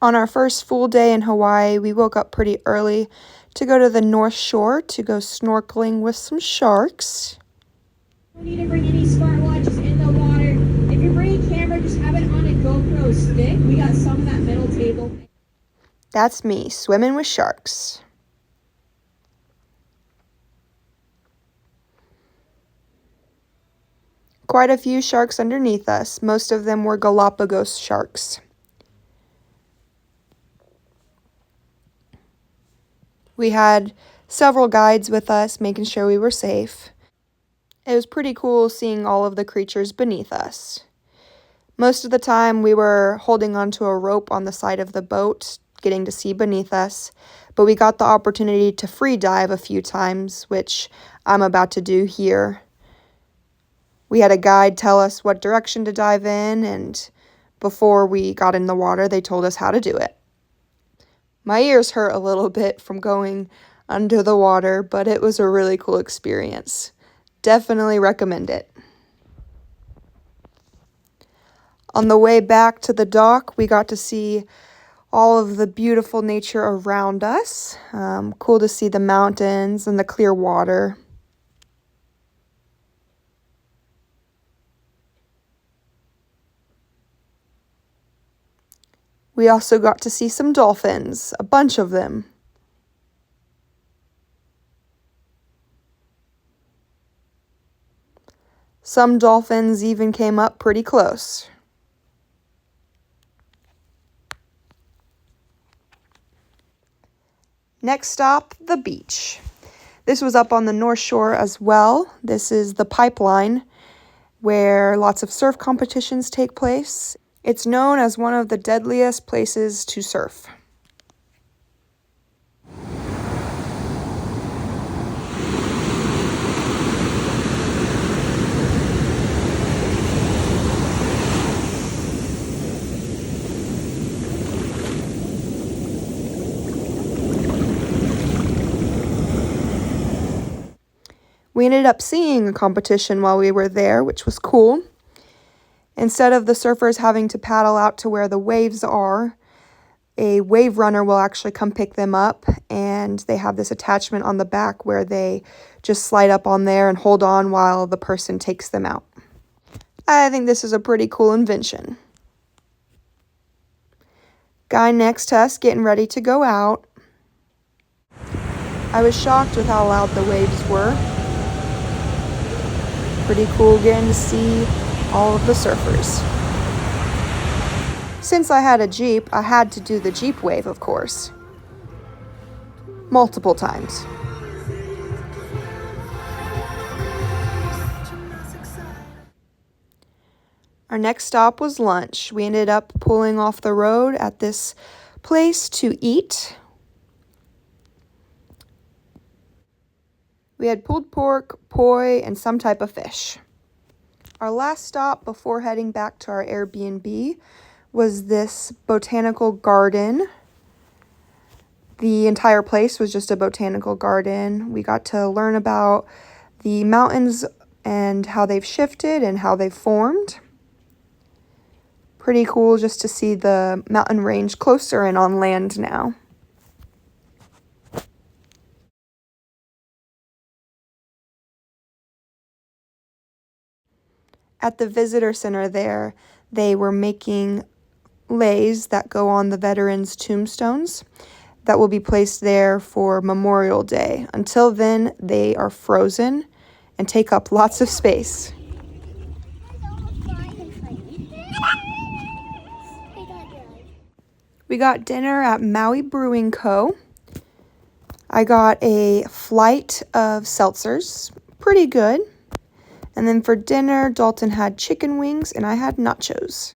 On our first full day in Hawaii, we woke up pretty early to go to the North Shore to go snorkeling with some sharks. You don't need to bring any smartwatches in the water. If you bring a camera, just have it on a GoPro stick. We got some of that middle table. That's me, swimming with sharks. Quite a few sharks underneath us. Most of them were Galapagos sharks. We had several guides with us, making sure we were safe. It was pretty cool seeing all of the creatures beneath us. Most of the time, we were holding onto a rope on the side of the boat, getting to see beneath us, but we got the opportunity to free dive a few times, which I'm about to do here. We had a guide tell us what direction to dive in, and before we got in the water, they told us how to do it. My ears hurt a little bit from going under the water, but it was a really cool experience. Definitely recommend it. On the way back to the dock, we got to see all of the beautiful nature around us. Cool to see the mountains and the clear water. We also got to see some dolphins, a bunch of them. Some dolphins even came up pretty close. Next stop, the beach. This was up on the North Shore as well. This is the Pipeline, where lots of surf competitions take place. It's known as one of the deadliest places to surf. We ended up seeing a competition while we were there, which was cool. Instead of the surfers having to paddle out to where the waves are, a wave runner will actually come pick them up, and they have this attachment on the back where they just slide up on there and hold on while the person takes them out. I think this is a pretty cool invention. Guy next to us getting ready to go out. I was shocked with how loud the waves were. Pretty cool getting to see all of the surfers. Since I had a Jeep, I had to do the Jeep wave, of course. Multiple times. Our next stop was lunch. We ended up pulling off the road at this place to eat. We had pulled pork, poi, and some type of fish. Our last stop before heading back to our Airbnb was this botanical garden. The entire place was just a botanical garden. We got to learn about the mountains and how they've shifted and how they've formed. Pretty cool just to see the mountain range closer and on land now. At the visitor center there, they were making leis that go on the veterans' tombstones that will be placed there for Memorial Day. Until then, they are frozen and take up lots of space. We got dinner at Maui Brewing Co. I got a flight of seltzers, pretty good. And then for dinner, Dalton had chicken wings and I had nachos.